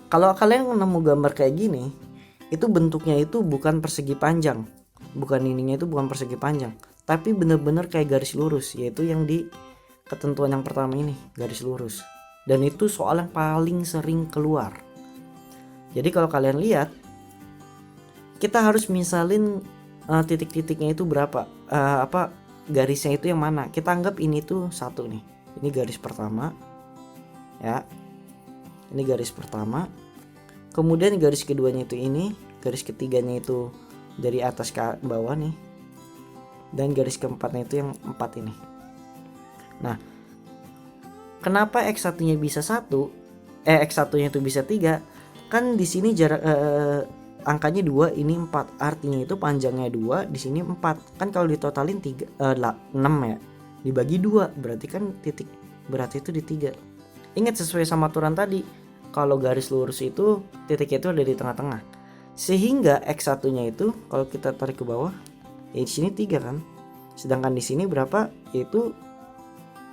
Kalau kalian nemu gambar kayak gini, itu bentuknya itu bukan persegi panjang, bukan ininya itu bukan persegi panjang, tapi bener-bener kayak garis lurus, yaitu yang di ketentuan yang pertama ini, garis lurus. Dan itu soal yang paling sering keluar. Jadi kalau kalian lihat, kita harus misalin titik-titiknya itu berapa, garisnya itu yang mana. Kita anggap ini tuh satu nih, ini garis pertama ya, ini garis pertama, kemudian garis keduanya itu ini, garis ketiganya itu dari atas ke bawah nih, dan garis keempatnya itu yang 4 ini. Nah, kenapa X1 nya bisa 1, X1 nya itu bisa 3? Kan di sini jarak angkanya 2, ini 4, artinya itu panjangnya 2, di sini 4. Kan kalau ditotalin 6 ya, dibagi 2, berarti kan titik berat itu di 3. Ingat sesuai sama aturan tadi, kalau garis lurus itu titiknya itu ada di tengah-tengah. Sehingga X1 nya itu kalau kita tarik ke bawah, ya di sini 3 kan. Sedangkan di sini berapa? Yaitu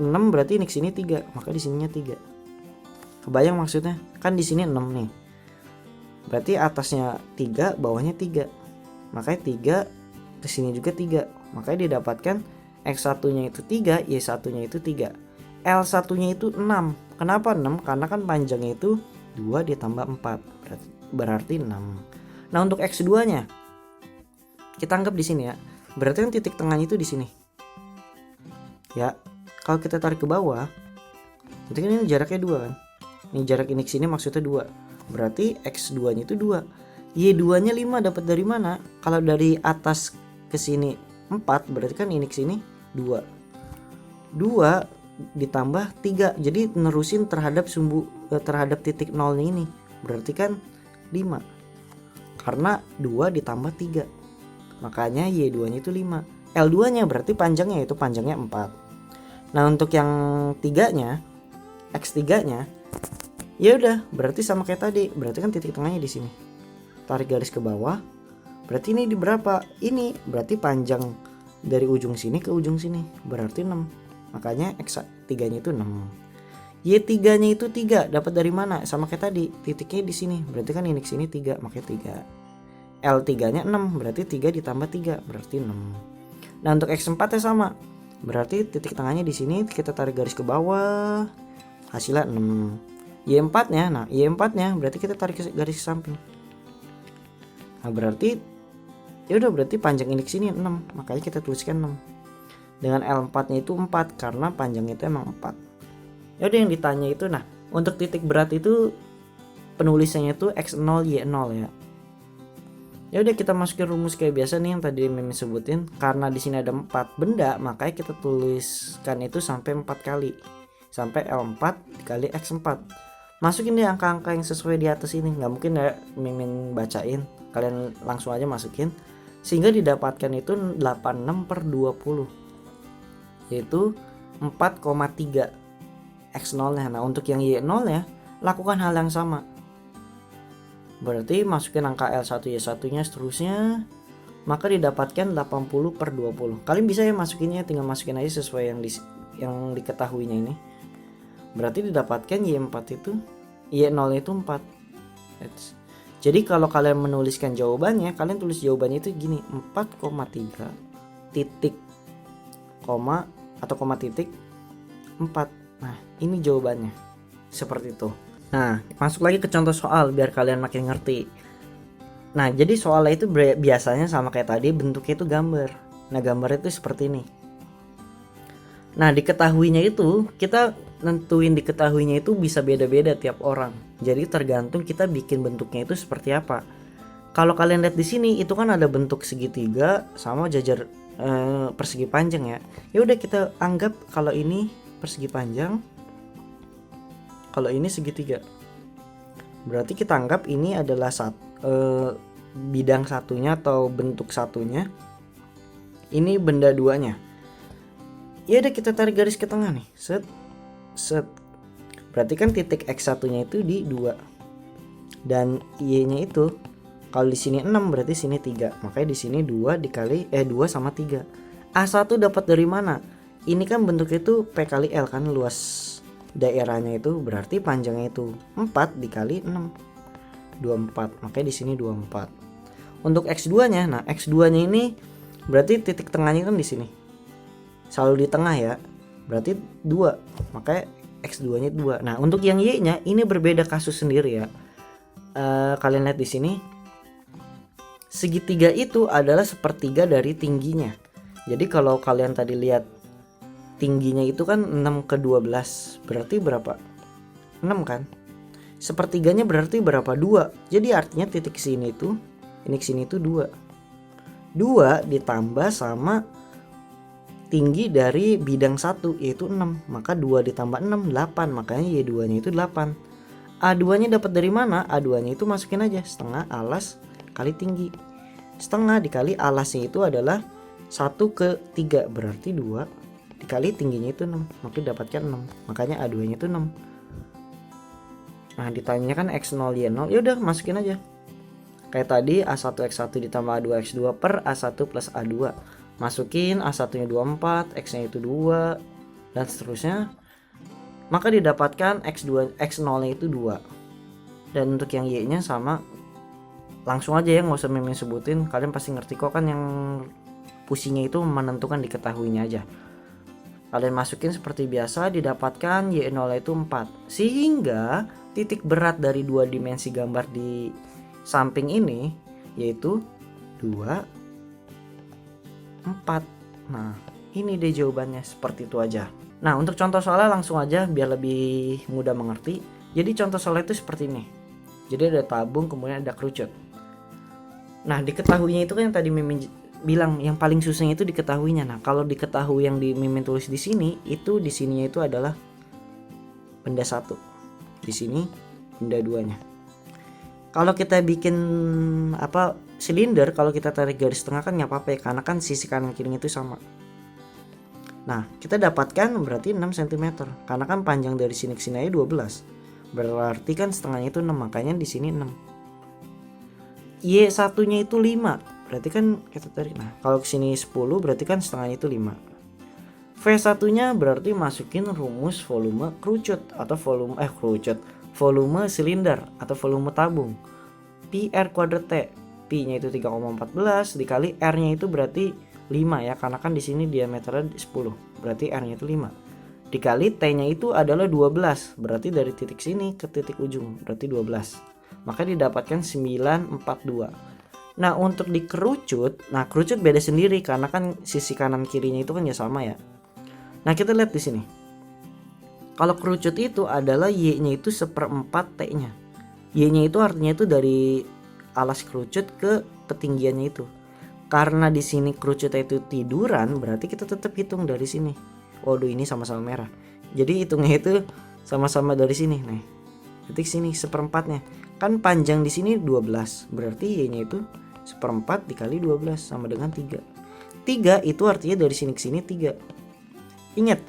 6, berarti ini sini 3, maka di sininya 3. Kebayang maksudnya? Kan di sini 6 nih. Berarti atasnya 3, bawahnya 3. Makanya 3 ke sini juga 3. Makanya didapatkan X1-nya itu 3, Y1-nya itu 3. L1-nya itu 6. Kenapa 6? Karena kan panjangnya itu 2 ditambah 4. Berarti 6. Nah, untuk X2-nya kita anggap di sini ya. Berarti kan titik tengahnya itu di sini. Ya, kalau kita tarik ke bawah, berarti kan ini jaraknya 2 kan. Ini jarak ini ke sini maksudnya 2. Berarti X2-nya itu 2. Y2-nya 5 dapat dari mana? Kalau dari atas ke sini 4, berarti kan ini ke sini 2. 2 ditambah 3. Jadi nerusin terhadap terhadap titik nolnya ini. Berarti kan 5. Karena 2 ditambah 3. Makanya Y2-nya itu 5. L2-nya berarti panjangnya itu panjangnya 4. Nah, untuk yang 3-nya, X3-nya, ya udah, berarti sama kayak tadi. Berarti kan titik tengahnya di sini. Tarik garis ke bawah. Berarti ini di berapa? Ini berarti panjang dari ujung sini ke ujung sini. Berarti 6. Makanya X3-nya itu 6. Y3-nya itu 3. Dapat dari mana? Sama kayak tadi. Titiknya di sini. Berarti kan ini ke sini 3, makanya 3. L3-nya 6. Berarti 3 ditambah 3, berarti 6. Nah, untuk X4-nya sama. Berarti titik tengahnya di sini, kita tarik garis ke bawah. Hasilnya 6. Y4-nya, nah Y4-nya berarti kita tarik garis ke samping. Nah, berarti ya udah, berarti panjang ini ke sini 6, makanya kita tuliskan 6. Dengan L4-nya itu 4 karena panjang itu emang 4. Ya udah, yang ditanya itu, nah untuk titik berat itu penulisannya itu X0 Y0 ya. Ya udah, kita masukin rumus kayak biasa nih yang tadi Mimin sebutin. Karena di sini ada 4 benda, makanya kita tuliskan itu sampai 4 kali. Sampai L4 dikali X4. Masukin deh angka-angka yang sesuai di atas ini. Nggak mungkin ya Mimin bacain, kalian langsung aja masukin. Sehingga didapatkan itu 86/20, yaitu 4,3 X0 nya. Nah, untuk yang Y0 ya, lakukan hal yang sama. Berarti masukin angka L1 Y1 nya seterusnya, maka didapatkan 80/20. Kalian bisa ya masukinnya, tinggal masukin aja sesuai yang diketahuinya ini. Berarti didapatkan Y4 itu, Y0 itu 4. Jadi kalau kalian menuliskan jawabannya, kalian tulis jawabannya itu gini, 4,3 titik koma atau koma titik 4. Nah, ini jawabannya. Seperti itu. Nah, masuk lagi ke contoh soal biar kalian makin ngerti. Nah, jadi soalnya itu biasanya sama kayak tadi, bentuknya itu gambar. Nah, gambar itu seperti ini. Nah, diketahuinya itu, kita nentuin diketahuinya itu bisa beda-beda tiap orang. Jadi tergantung kita bikin bentuknya itu seperti apa. Kalau kalian lihat di sini, itu kan ada bentuk segitiga sama jajar persegi panjang ya. Ya udah, kita anggap kalau ini persegi panjang, kalau ini segitiga. Berarti kita anggap ini adalah bidang satunya atau bentuk satunya. Ini benda duanya. Ya udah, kita tarik garis ke tengah nih. Set. Berarti kan titik X1-nya itu di 2. Dan Y-nya itu kalau di sini 6, berarti sini 3. Makanya di sini 2 dikali 2 sama 3. A1 dapat dari mana? Ini kan bentuknya itu P kali L kan, luas daerahnya itu, berarti panjangnya itu 4 dikali 6. 24. Makanya di sini 24. Untuk X2-nya, nah X2-nya ini berarti titik tengahnya kan di sini. Selalu di tengah ya. Berarti 2. Makanya X2-nya 2. Nah, untuk yang Y-nya ini berbeda kasus sendiri ya. Kalian lihat di sini. Segitiga itu adalah sepertiga dari tingginya. Jadi kalau kalian tadi lihat tingginya itu kan 6 ke 12. Berarti berapa? 6 kan? Sepertiganya berarti berapa? 2. Jadi artinya titik sini itu, ini ke sini itu 2. 2 ditambah sama tinggi dari bidang 1 yaitu 6. Maka 2 ditambah 6 8. Makanya Y2 nya itu 8. A2 nya dapat dari mana? A2 nya itu masukin aja setengah alas kali tinggi. Setengah dikali alasnya itu adalah 1 ke 3 berarti 2 dikali tingginya itu 6. Maka dapatkan 6. Makanya A2 nya itu 6. Nah ditanya kan X0 Y0, ya udah masukin aja. Kayak tadi A1 X1 ditambah A2 X2 per A1 plus A2. Masukin A1 nya 24, X nya itu 2 dan seterusnya. Maka didapatkan X0 nya itu 2. Dan untuk yang Y nya sama. Langsung aja ya, nggak usah mimin sebutin, kalian pasti ngerti kok kan. Yang pusingnya itu menentukan diketahuinya aja. Kalian masukin seperti biasa, didapatkan Y0 itu 4. Sehingga titik berat dari 2 dimensi gambar di samping ini yaitu 2, 4. Nah ini deh jawabannya, seperti itu aja. Nah untuk contoh soalnya langsung aja biar lebih mudah mengerti. Jadi contoh soalnya itu seperti ini. Jadi ada tabung kemudian ada kerucut. Nah diketahuinya itu kan yang tadi Mimin bilang yang paling susahnya itu diketahuinya. Nah kalau diketahui yang di Mimin tulis di sini itu di sininya itu adalah benda 1. Di sini benda 2-nya. Kalau kita bikin silinder, kalau kita tarik garis tengah kan nggak apa-apa ya, karena kan sisi kanan kirinya itu sama. Nah kita dapatkan berarti 6 cm karena kan panjang dari sini ke sini aja 12. Berarti kan setengahnya itu 6, makanya di sini 6. Y1 nya itu 5. Berarti kan kita tarik. Nah, kalau ke sini 10 berarti kan setengahnya itu 5. V1 nya berarti masukin rumus volume kerucut atau volume silinder atau volume tabung. Pi R kuadrat T. Pi nya itu 3,14 dikali R nya itu berarti 5 ya, karena kan di sini diameternya 10. Berarti R nya itu 5. Dikali T nya itu adalah 12. Berarti dari titik sini ke titik ujung berarti 12. Maka didapatkan 942. Nah untuk dikerucut, nah kerucut beda sendiri karena kan sisi kanan kirinya itu kan ya sama ya. Nah kita lihat di sini. Kalau kerucut itu adalah Y-nya itu 1/4 T-nya. Y-nya itu artinya itu dari alas kerucut ke ketinggiannya itu. Karena di sini kerucutnya itu tiduran, berarti kita tetap hitung dari sini. Waduh ini sama-sama merah. Jadi hitungnya itu sama-sama dari sini nih. Titik sini 1/4-nya. Kan panjang di sini 12. Berarti Y-nya itu 1/4 dikali 12 sama dengan 3. 3 itu artinya dari sini ke sini 3. Ingat,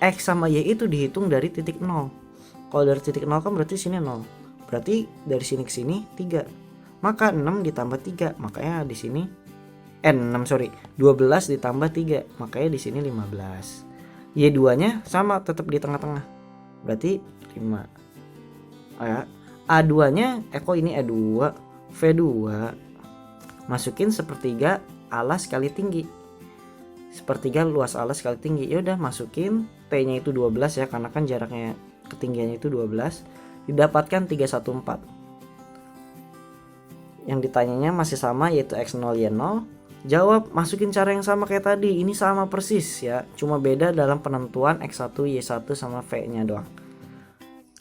X sama Y itu dihitung dari titik 0. Kalau dari titik 0 kan berarti sini 0. Berarti dari sini ke sini 3. Maka 6 ditambah 3. Makanya di sini 12 ditambah 3. Makanya di sini 15. Y2-nya sama tetap di tengah-tengah. Berarti 5. A2-nya ini A2, V2. Masukin sepertiga alas kali tinggi. Sepertiga luas alas kali tinggi. Ya udah masukin T-nya itu 12 ya, karena kan jaraknya ketinggiannya itu 12. Didapatkan 314. Yang ditanyanya masih sama yaitu X0 Y0. Jawab, masukin cara yang sama kayak tadi. Ini sama persis ya, cuma beda dalam penentuan X1 Y1 sama V-nya doang.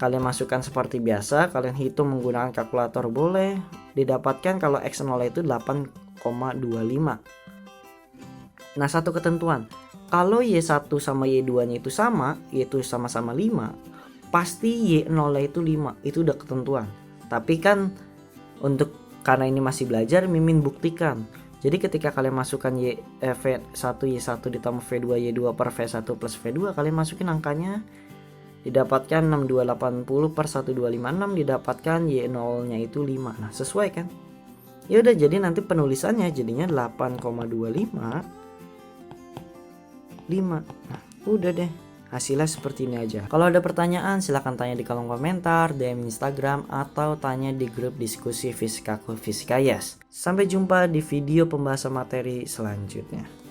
Kalian masukkan seperti biasa, kalian hitung menggunakan kalkulator boleh. Didapatkan kalau X0 itu 8,25. Nah satu ketentuan, kalau Y1 sama Y2 nya itu sama, yaitu sama-sama 5, pasti Y0 itu 5. Itu udah ketentuan. Tapi kan karena ini masih belajar, Mimin buktikan. Jadi ketika kalian masukkan V1 Y1 ditambah V2 Y2 per V1 plus V2, kalian masukin angkanya, didapatkan 6280 per 1256, didapatkan Y0 nya itu 5. Nah sesuai kan? Ya udah, jadi nanti penulisannya jadinya 8,25 5. Nah, udah deh. Hasilnya seperti ini aja. Kalau ada pertanyaan silahkan tanya di kolom komentar, DM Instagram, atau tanya di grup diskusi Fisikaku Fisika Yes. Sampai jumpa di video pembahasan materi selanjutnya.